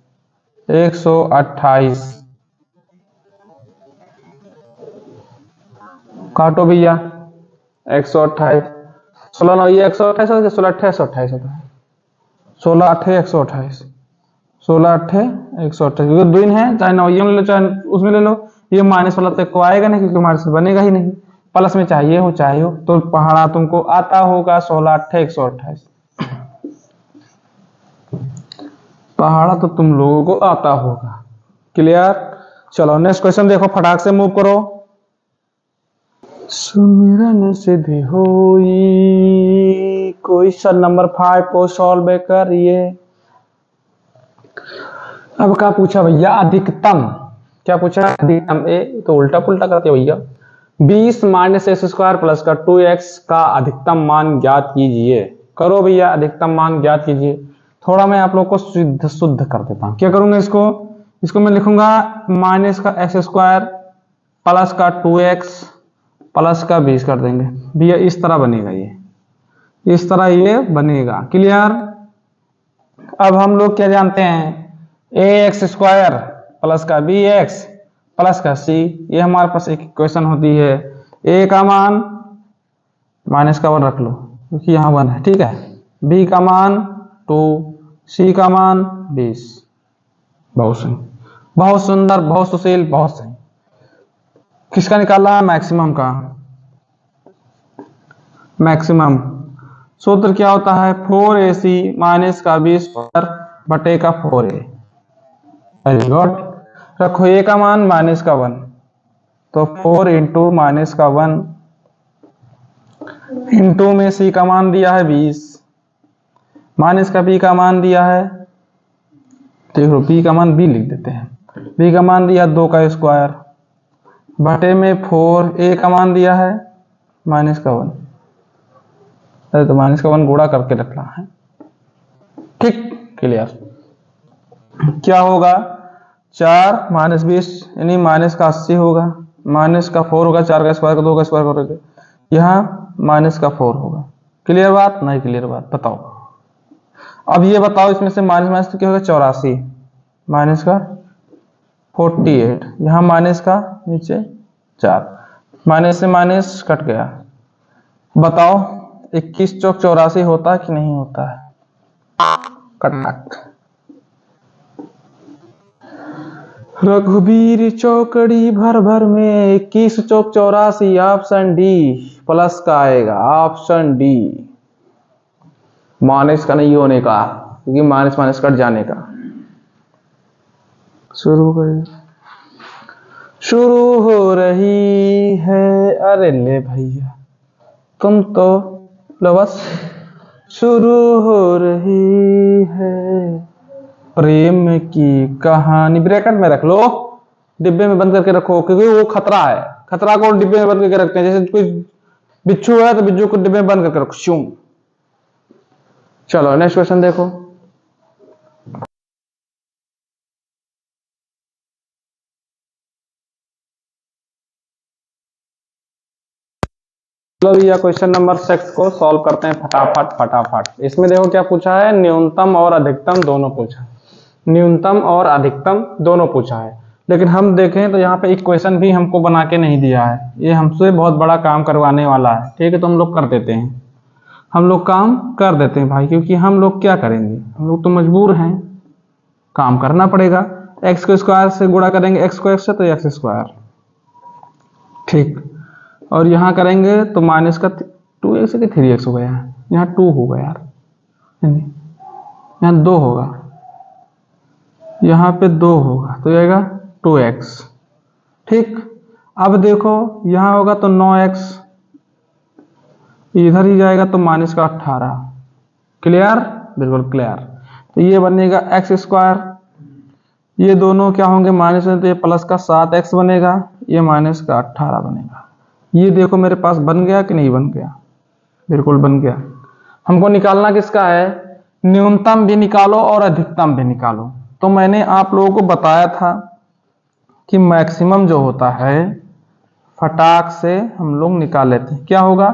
128। काटो भैया, 128, 16 9 ये 128 होता है, 16 8 128 होता है, 16 8 128, 16 8 128। क्योंकि द्विन है, चाहे नवइये में ले लो चाहे उसमें ले लो, ये माइनस वाला तो को आएगा नहीं, क्योंकि माइनस बनेगा ही नहीं। प्लस में चाहिए हो चाहे हो, तो पहाड़ा तुमको आता होगा 16 8 128। पहाड़ा तो तुम लोगों को आता होगा। क्लियर, चलो नेक्स्ट क्वेश्चन देखो, फटाक से मूव करो। सुमिरन सिद्धि होई, क्वेश्चन नंबर 5 को सॉल्व करिए। अब क्या पूछा भैया, अधिकतम। क्या पूछा, अधिकतम। ए तो उल्टा पुल्टा करते भैया। 20 माइनस एक्स स्क्वायर प्लस का 2x का अधिकतम मान ज्ञात कीजिए। करो भैया, अधिकतम मान ज्ञात कीजिए। थोड़ा मैं आप लोग को शुद्ध कर देता हूं। क्या करूंगा, इसको मैं लिखूंगा माइनस का एक्स स्क्वायर प्लस का 2x प्लस का 20 कर देंगे भैया। इस तरह बनेगा, ये इस तरह ये बनेगा। क्लियर। अब हम लोग क्या जानते हैं, ax स्क्वायर प्लस का bx प्लस का c। ये हमारे पास एक इक्वेशन होती है। a का मान माइनस का 1 रख लो, क्योंकि यहाँ 1 है, ठीक है। b का मान 2, c का मान 20। बहुत सही, बहुत सुंदर, बहुत सुशील, बहुत सही। किसका निकाला है, मैक्सिमम का। मैक्सिमम सूत्र क्या होता है, 4ac माइनस का 20 बटे का 4a। Very good. रखो a का मान माइनस का 1, तो 4 इंटू माइनस का 1 इंटू में c का मान दिया है 20, माइनस का b का मान दिया है, देखो b का मान b लिख देते हैं। b का मान दिया 2 का स्क्वायर बटे में 4, a का मान दिया है माइनस का 1। अरे तो माइनस का 1 गुणा करके रखना है, ठीक। क्लियर। क्या होगा, 4 माइनस 20 यानी माइनस का 80 होगा, माइनस का 4 होगा, 4 का स्क्वायर का 2 का स्क्वायर करोगे, यहाँ माइनस का 4 होगा। क्लियर बात, नहीं क्लियर बात बताओ। अब ये बताओ इसमें से माइनस माइनस तो क्या होगा 84 माइनस का 48, यहाँ माइनस का नीचे 4, माइनस से माइनस कट गया। बताओ 21 चौक 84 होता है कि नहीं होता है? कटक। रघुबीर चौकड़ी भर भर में 21 चौक 84, ऑप्शन डी प्लस का आएगा, ऑप्शन डी माइनस का नहीं होने का, क्योंकि माइनस माइनस कट जाने का। शुरू करें, शुरू हो रही है, अरे ले भैया तुम तो लो बस। शुरू हो रही है प्रेम की कहानी, ब्रैकेट में रख लो, डिब्बे में बंद करके रखो, क्योंकि वो खतरा है। खतरा को डिब्बे में बंद करके रखते हैं, जैसे कोई बिच्छू है तो बिच्छू को डिब्बे में बंद करके रखो, शूं। चलो नेक्स्ट क्वेश्चन देखो। चलो भैया क्वेश्चन नंबर 6 को सॉल्व करते हैं फटाफट फटाफट। इसमें देखो क्या पूछा है, न्यूनतम और अधिकतम दोनों पूछा है, न्यूनतम और अधिकतम दोनों पूछा है। लेकिन हम देखें तो यहाँ पे इक्वेशन भी हमको बना के नहीं दिया है, ये हमसे बहुत बड़ा काम करवाने वाला है। ठीक है, तो हम लोग कर देते हैं, हम लोग काम कर देते हैं भाई, क्योंकि हम लोग क्या करेंगे, हम लोग तो मजबूर हैं, काम करना पड़ेगा। एक्स को स्क्वायर से गुणा करेंगे, एक्स को एक्स से तो एक्स स्क्वायर, ठीक। और यहाँ करेंगे तो माइनस का 2x कि 3x हो गया, यहाँ 2 होगा यार, यहाँ 2 होगा, यहाँ पे 2 होगा तो आएगा 2x, ठीक। अब देखो यहाँ होगा तो 9x, इधर ही जाएगा तो माइनस का 18, क्लियर, बिल्कुल क्लियर। तो ये बनेगा एक्स स्क्वायर, ये दोनों क्या होंगे माइनस में, तो ये प्लस का 7x बनेगा, ये माइनस का 18 बनेगा। ये देखो मेरे पास बन गया कि नहीं बन गया, बिल्कुल बन गया। हमको निकालना किसका है, न्यूनतम भी निकालो और अधिकतम भी निकालो। तो मैंने आप लोगों को बताया था कि मैक्सिमम जो होता है फटाक से हम लोग निकाल लेते हैं। क्या होगा,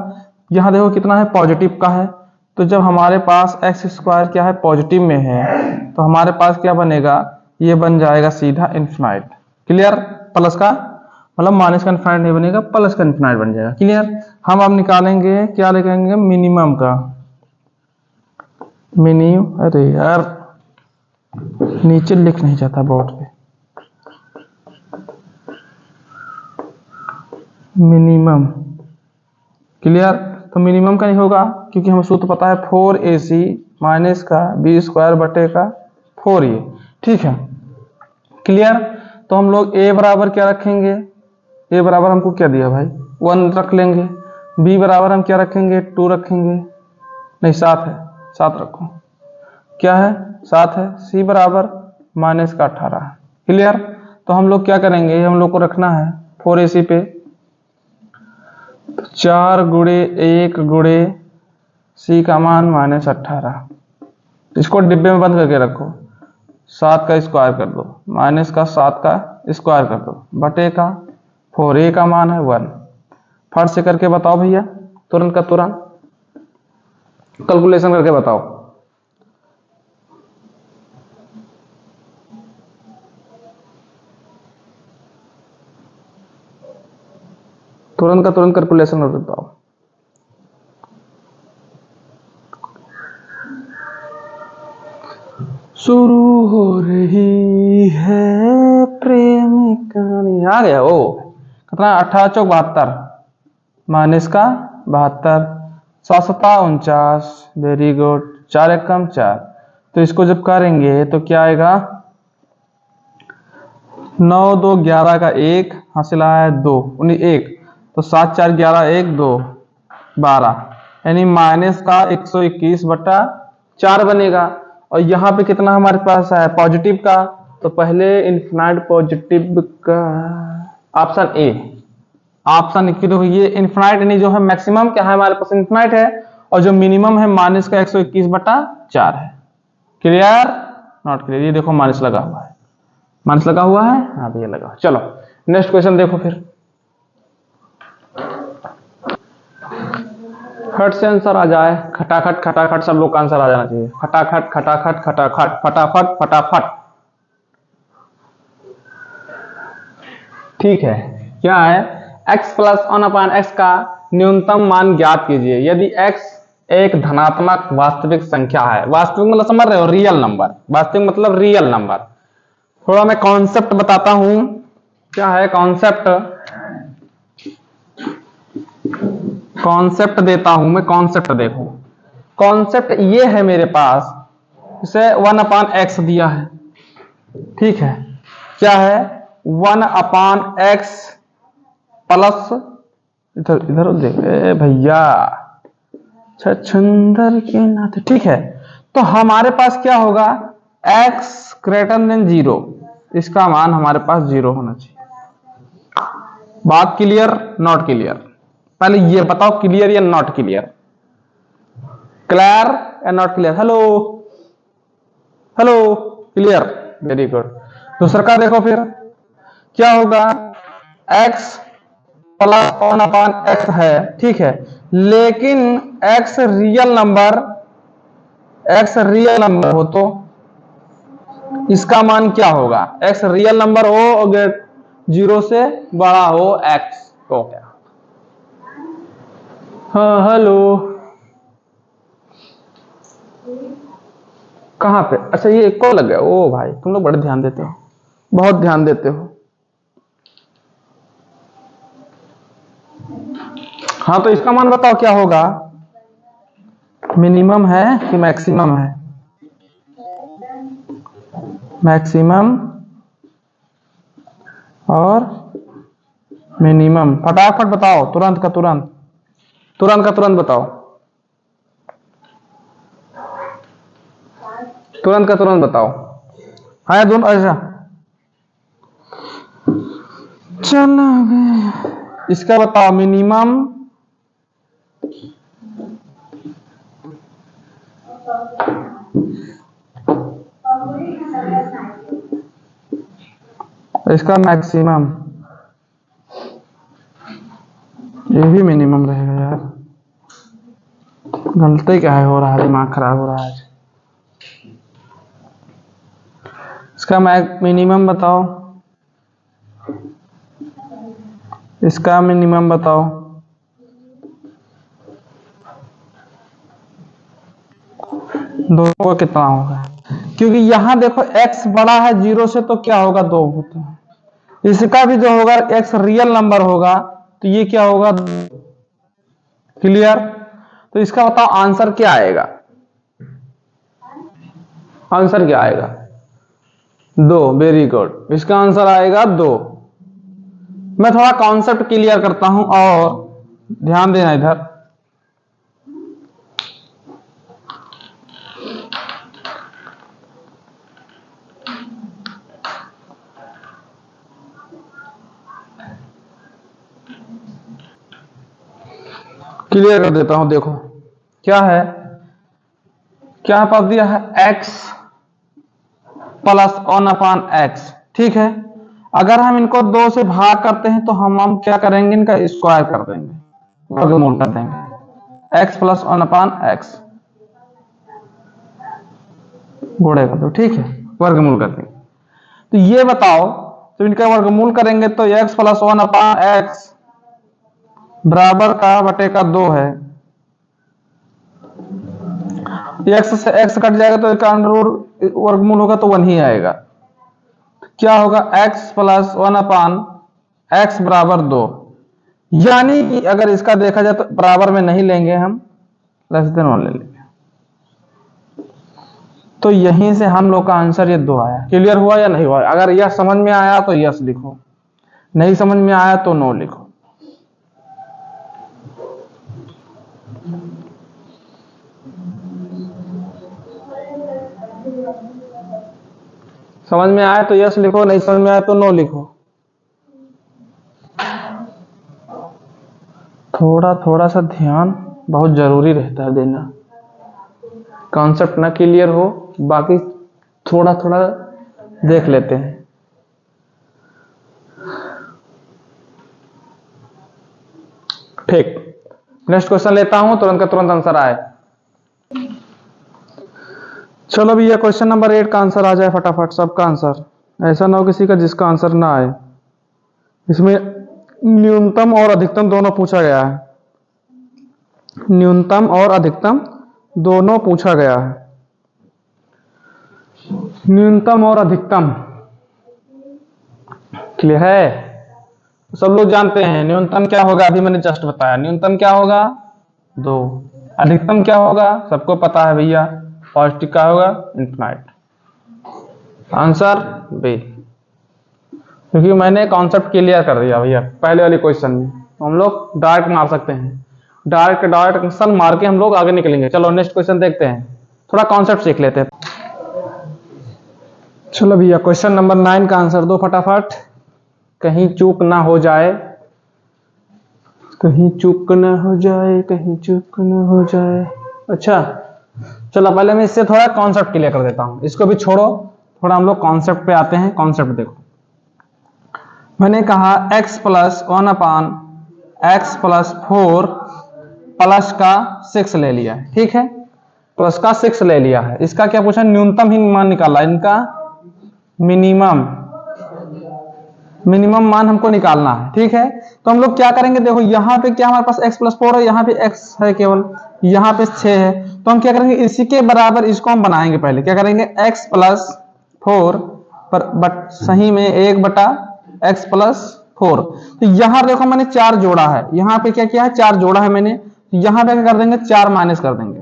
यहाँ देखो कितना है, पॉजिटिव का है, तो जब हमारे पास एक्स स्क्वायर क्या है, पॉजिटिव में है, तो हमारे पास क्या बनेगा, ये बन जाएगा सीधा इन्फिनाइट, क्लियर। प्लस का मतलब माइनस का इन्फिनाइट नहीं बनेगा, प्लस का इन्फिनाइट बन जाएगा, क्लियर। हम अब निकालेंगे क्या, लिखेंगे मिनिमम का, अरे यार नीचे लिख नहीं जाता बोर्ड पे, मिनिमम, क्लियर। तो मिनिमम का नहीं होगा, क्योंकि हमें सूत्र पता है 4ac माइनस का b स्क्वायर बटे का 4a, ठीक है, क्लियर। तो हम लोग a बराबर क्या रखेंगे, a बराबर हमको क्या दिया भाई 1 रख लेंगे, b बराबर हम क्या रखेंगे 2 रखेंगे, नहीं 7 है, 7 रखो, क्या है 7 है, c बराबर माइनस का 18, क्लियर। तो हम लोग क्या करेंगे, हम लोग को रखना है 4ac पे 4 गुणे 1 गुणे c का मान माइनस 18, इसको डिब्बे में बंद करके रखो, 7 का स्क्वायर कर दो, माइनस का 7 का स्क्वायर कर दो, बटे का 4a का मान है 1। फट से करके बताओ भैया, तुरंत का तुरंत कैलकुलेशन करके बताओ। तुरंत का तुरंत कैलकुलेशन कर बताओ। शुरू हो रही है प्रेम कहानी, आ गया वो कितना 18 चौक 72 माइनस का 72, 7 सता 49, वेरी गुड, 4 एकम 4। तो इसको जब करेंगे तो क्या आएगा, 9 2 11 का 1 हासिल आया 2 1, तो 7 4 11 1 2 12, यानी माइनस का 121 बटा 4 बनेगा। और यहाँ पे कितना हमारे पास है पॉजिटिव का, तो पहले इन्फिनाइट पॉजिटिव का ऑप्शन ए, ऑप्शन देखो ये इन्फिनाइट यानी जो है मैक्सिमम क्या है हमारे पास इन्फिनाइट है, और जो मिनिमम है माइनस का 121 बटा 4 है, क्लियर नॉट क्लियर। ये देखो माइनस लगा हुआ है, माइनस लगा हुआ है, हाँ भैया लगा। चलो नेक्स्ट क्वेश्चन देखो फिर, खट से आंसर आ जाए, खटाखट खटाखट सब लोग का आंसर आ जाना चाहिए। खटाखट खटाखट खटाखट फटाफट फटाफट। ठीक है, क्या है, x प्लस 1/x का न्यूनतम मान ज्ञात कीजिए यदि x एक धनात्मक वास्तविक संख्या है। वास्तविक मतलब समझ रहे हो, रियल नंबर। वास्तविक मतलब रियल नंबर। थोड़ा मैं कॉन्सेप्ट बताता हूं, क्या है कॉन्सेप्ट, कॉन्सेप्ट देता हूं मैं। कॉन्सेप्ट देखो, कॉन्सेप्ट ये है मेरे पास, इसे 1/x दिया है, ठीक है। क्या है, 1/x प्लस, इधर इधर देख भैया, छछुंदर के नाते, ठीक है। तो हमारे पास क्या होगा, x ग्रेटर देन 0, इसका मान हमारे पास 0 होना चाहिए। बात क्लियर, नॉट क्लियर? पहले ये बताओ क्लियर या नॉट क्लियर, क्लियर या not clear? Hello hello, clear, very good. दूसरा का देखो फिर क्या होगा, x प्लस 1/x है, ठीक है, लेकिन x real number, x real number हो तो इसका मान क्या होगा, x रियल नंबर हो अगर 0 से बड़ा हो x तो क्या? हाँ हेलो, कहाँ पे, अच्छा ये एक कॉल लग गया। ओ भाई तुम लोग बड़े ध्यान देते हो, बहुत ध्यान देते हो। हाँ तो इसका मान बताओ क्या होगा, मिनिमम है कि मैक्सिमम है? मैक्सिमम और मिनिमम, फटाफट बताओ, तुरंत का तुरंत, तुरंत का तुरंत बताओ, तुरंत का तुरंत बताओ। हाँ दोनों, अच्छा चलो इसका बताओ मिनिमम इसका मैक्सिमम, ये भी मिनिमम रहेगा यार। गलती क्या है, हो रहा है, दिमाग खराब हो रहा है। इसका मिनिमम बताओ, इसका मिनिमम बताओ। दोनों का कितना होगा, क्योंकि यहां देखो x बड़ा है 0 से तो क्या होगा, 2 होता है। इसका भी जो होगा x रियल नंबर होगा तो ये क्या होगा, क्लियर? तो इसका बताओ आंसर क्या आएगा, आंसर क्या आएगा, 2, वेरी गुड, इसका आंसर आएगा 2। मैं थोड़ा कॉन्सेप्ट क्लियर करता हूं और ध्यान देना इधर। क्लियर कर देता हूं, देखो क्या है, क्या पास दिया है, x प्लस 1/x, ठीक है। अगर हम इनको 2 से भाग करते हैं तो हम क्या करेंगे, इनका स्क्वायर कर देंगे, वर्गमूल कर देंगे, x प्लस 1/x गुणे कर दो, ठीक है, वर्गमूल कर देंगे। तो ये बताओ, तो इनका वर्गमूल करेंगे तो x प्लस 1/x बराबर का बटे का 2 है। x से x कट जाएगा तो इसका अंडर वर्गमूल होगा तो 1 ही आएगा। क्या होगा, x प्लस 1/x बराबर 2। यानी कि अगर इसका देखा जाए तो बराबर में नहीं लेंगे हम, लेस देन 1 ले लेंगे। तो यहीं से हम लोग का आंसर ये 2 आया। क्लियर हुआ या नहीं हुआ? अगर यह समझ में आया तो यस लिखो, नहीं समझ में आया तो नो लिखो। समझ में आया तो यस लिखो, नहीं समझ में आया तो नो लिखो। थोड़ा थोड़ा सा ध्यान बहुत जरूरी रहता है देना, कॉन्सेप्ट ना क्लियर हो, बाकी थोड़ा थोड़ा देख लेते हैं। ठीक, नेक्स्ट क्वेश्चन लेता हूं, तुरंत का तुरंत आंसर आए। चलो भैया क्वेश्चन नंबर 8 का आंसर आ जाए फटाफट, सबका आंसर, ऐसा ना हो किसी का जिसका आंसर ना आए। इसमें न्यूनतम और अधिकतम दोनों पूछा गया है, न्यूनतम और अधिकतम दोनों पूछा गया है। न्यूनतम और अधिकतम क्लियर है, सब लोग जानते हैं न्यूनतम क्या होगा, अभी मैंने जस्ट बताया। न्यूनतम क्या होगा 2, अधिकतम क्या होगा सबको पता है भैया, पॉजिटिव क्या होगा इनफिनाइट। आंसर बी, क्योंकि मैंने कॉन्सेप्ट क्लियर कर दिया भैया पहले वाले क्वेश्चन में। हम लोग डायरेक्ट मार सकते हैं, डायरेक्ट आंसर मार के हम लोग आगे निकलेंगे। चलो नेक्स्ट क्वेश्चन देखते हैं, थोड़ा कॉन्सेप्ट सीख लेते हैं। चलो भैया क्वेश्चन नंबर 9 का आंसर दो फटाफट, कहीं चूक ना हो जाए, कहीं चूक ना हो जाए, कहीं चूक ना हो जाए। अच्छा चलो पहले मैं इससे थोड़ा कॉन्सेप्ट क्लियर कर देता हूं, इसको भी छोड़ो, थोड़ा हम लोग कॉन्सेप्ट पे आते हैं। कॉन्सेप्ट देखो, मैंने कहा x प्लस 1/x+4 प्लस का 6 ले लिया है, ठीक है, प्लस का 6 ले लिया है। इसका क्या पूछा, न्यूनतम ही मान निकाला, इनका मिनिमम मान हमको निकालना है, ठीक है। तो हम लोग क्या करेंगे, देखो यहाँ पे क्या हमारे पास x+4 है, यहाँ पे x है केवल, यहाँ पे 6 है, तो हम क्या करेंगे इसी के बराबर इसको हम बनाएंगे। पहले क्या करेंगे x+4 पर बट सही में 1/x+4। तो यहाँ देखो मैंने 4 जोड़ा है, यहाँ पे क्या किया है 4 जोड़ा है मैंने, यहाँ पे क्या कर देंगे 4 माइनस कर देंगे,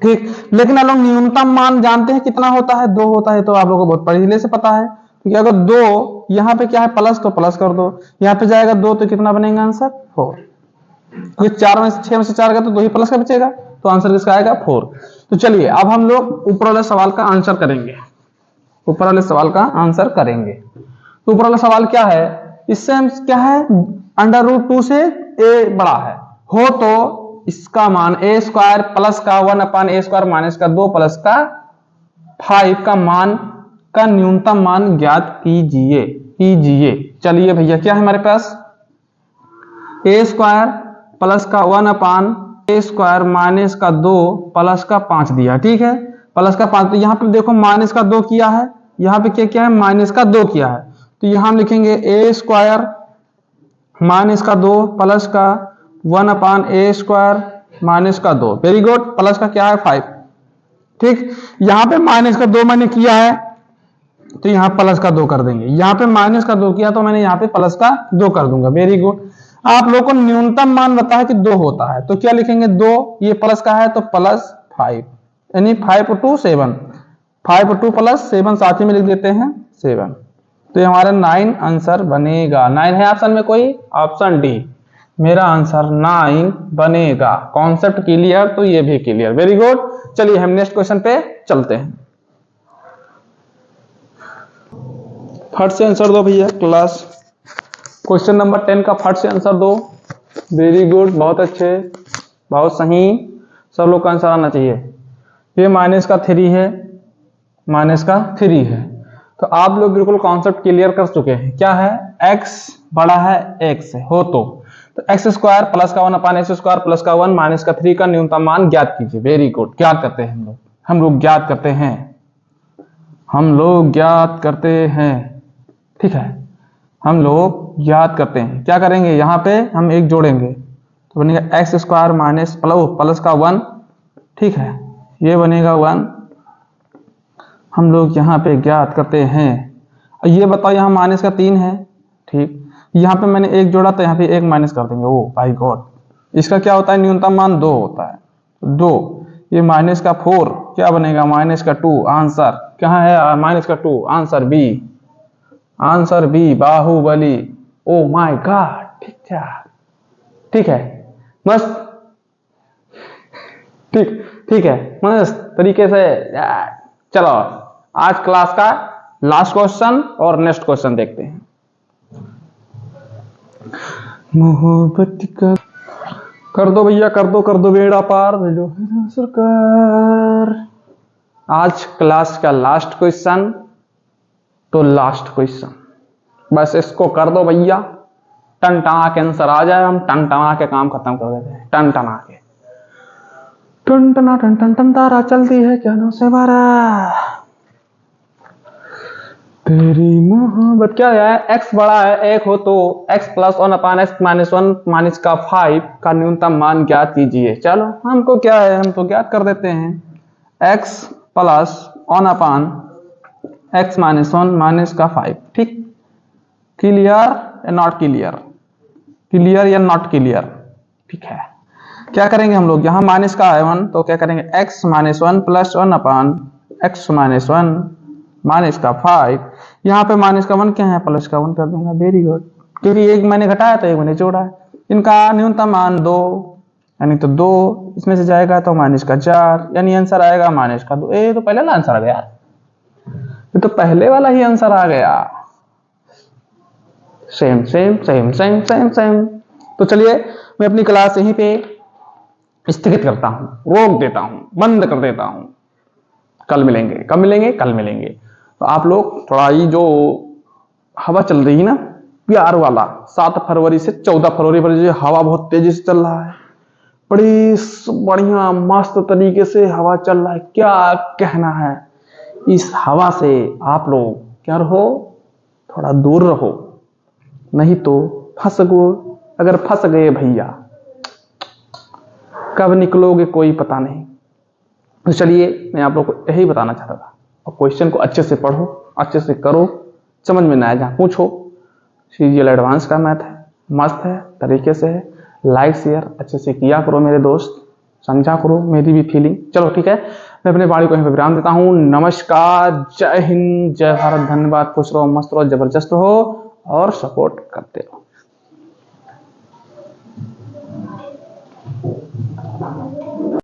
ठीक। लेकिन आप लोग न्यूनतम मान जानते हैं कितना होता है, 2 होता है, तो आप लोगों को बहुत पहले से पता है। क्योंकि अगर 2 यहाँ पे क्या है प्लस, तो प्लस कर दो, यहाँ पे जाएगा 2 तो कितना बनेगा आंसर 4। ये 4 में से 6 में से 4 का तो 2 ही प्लस का बचेगा, तो आंसर किसका आएगा 4। तो चलिए अब हम लोग ऊपर वाले सवाल का आंसर करेंगे, ऊपर वाले सवाल का आंसर करेंगे। तो ऊपर वाला सवाल क्या है, इससे हम क्या है √2 से a बड़ा है हो तो इसका मान a² प्लस का 1/a² माइनस का 2 प्लस का 5 का मान का न्यूनतम मान ज्ञात कीजिए। चलिए भैया क्या है हमारे पास a² प्लस का 1/a² माइनस का 2 प्लस का 5 दिया, ठीक है, प्लस का 5। तो यहाँ पे देखो माइनस का 2 किया है, यहाँ पे क्या किया है माइनस का 2 किया है, तो यहाँ हम लिखेंगे a² माइनस का 2 प्लस का 1/a² माइनस का 2, वेरी गुड, प्लस का क्या है 5, ठीक। यहाँ पे माइनस का 2 मैंने किया है तो यहाँ प्लस का 2 कर देंगे, यहाँ पे माइनस का 2 किया तो मैंने यहाँ पे प्लस का 2 कर दूंगा, वेरी गुड। आप लोगों को न्यूनतम मान बताया है कि 2 होता है, तो क्या लिखेंगे 2, ये प्लस का है तो +5, यानी 5 2 7, 5 2 +7 साथ ही में लिख देते हैं 7। तो ये हमारा 9 आंसर बनेगा। 9 है ऑप्शन में कोई, ऑप्शन डी मेरा आंसर 9 बनेगा। कॉन्सेप्ट क्लियर, तो ये भी क्लियर, वेरी गुड। चलिए हम नेक्स्ट क्वेश्चन पे चलते हैं। फट से आंसर दो भैया क्लास, क्वेश्चन नंबर 10 का फट से आंसर दो, वेरी गुड, बहुत अच्छे, बहुत सही, सब लोग का आंसर आना चाहिए। ये -3 है, -3 है, तो आप लोग बिल्कुल कॉन्सेप्ट क्लियर कर चुके हैं। क्या है x बड़ा है x हो तो x² प्लस का 1/x² प्लस का 1 माइनस का 3 का न्यूनतम मान ज्ञात कीजिए, वेरी गुड। ज्ञात करते हैं हम लोग ज्ञात करते हैं, ठीक है, हम लोग ज्ञात करते हैं। क्या करेंगे, यहाँ पे हम एक जोड़ेंगे तो बनेगा x² माइनस प्लस का 1, ठीक है, ये बनेगा 1। हम लोग यहाँ पे ज्ञात करते हैं। ये बताओ यहाँ माइनस का 3 है, ठीक, यहाँ पे मैंने एक जोड़ा तो यहाँ पे एक माइनस कर देंगे। ओ भाई गॉड, इसका क्या होता है न्यूनतम मान 2 होता है, 2। ये माइनस का 4 क्या बनेगा -2, आंसर कहाँ है -2, answer B Baahubali. Oh my God, ठीक है, मस्त, ठीक है, मस्त तरीके से। चलो आज क्लास का लास्ट क्वेश्चन और नेक्स्ट क्वेश्चन देखते हैं। मोहब्बत कर दो भैया, कर दो बेड़ा पार जो है सरकार। आज क्लास का लास्ट क्वेश्चन, तो लास्ट क्वेश्चन बस इसको कर दो भैया, टन टना के आंसर आ जाए, हम टन टना के काम खत्म कर देते हैं। टन टना के टन टना टन टन टन तारा चलती है क्या से बारा, तेरी मोहब्बत। क्या है, x बड़ा है 1 हो तो x प्लस 1 अपान x माइनस 1 माइनस का 5 का न्यूनतम मान ज्ञात कीजिए। चलो हमको क्या है, हम तो ज्ञात कर देते हैं, x प्लस 1 अपान x माइनस 1 माइनस का 5। ठीक, क्लियर या नॉट क्लियर, क्लियर या नॉट क्लियर। ठीक है, क्या करेंगे हम लोग, यहाँ माइनस का है 1 तो क्या करेंगे, x माइनस 1 प्लस 1 अपान x माइनस 1 माइनस का 5। यहाँ पे माइनस का 1 क्या है, प्लस का 1 कर दूंगा। वेरी गुड, क्योंकि एक मैंने घटाया तो एक मैंने जोड़ा है। इनका न्यूनतम मान 2, यानी तो 2 इसमें से जाएगा तो माइनस का 4, यानी आंसर आएगा माइनस का 2। ये तो पहले वाला आंसर आ गया, ये तो पहले वाला ही आंसर आ गया। Same same same same same same. तो चलिए मैं अपनी क्लास यहीं पे स्थगित करता हूं, रोक देता हूं, बंद कर देता हूं। कल मिलेंगे, कब मिलेंगे, कल मिलेंगे। तो आप लोग थोड़ा ये जो हवा चल रही है ना प्यार वाला, 7 फरवरी से 14 फरवरी पर जो हवा बहुत तेजी से चल रहा है, बड़ी बढ़िया मस्त तरीके से हवा चल रहा है, क्या कहना है। इस हवा से आप लोग क्या रहो, थोड़ा दूर रहो, नहीं तो फंस गो। अगर फंस गए भैया कब निकलोगे कोई पता नहीं। तो चलिए मैं आप लोग को यही बताना चाहता था। और क्वेश्चन को अच्छे से पढ़ो, अच्छे से करो, समझ में ना आए जहाँ पूछो। सीजीएल एडवांस का मैथ है, मस्त है, तरीके से है। लाइक शेयर अच्छे से किया करो मेरे दोस्त, समझा करो मेरी भी फीलिंग। चलो ठीक है, मैं अपने वाणी को यहीं पर विराम देता हूँ। नमस्कार, जय हिंद, जय भारत, धन्यवाद, खुश रहो, मस्त रहो, जबरदस्त रहो और सपोर्ट करते रहो।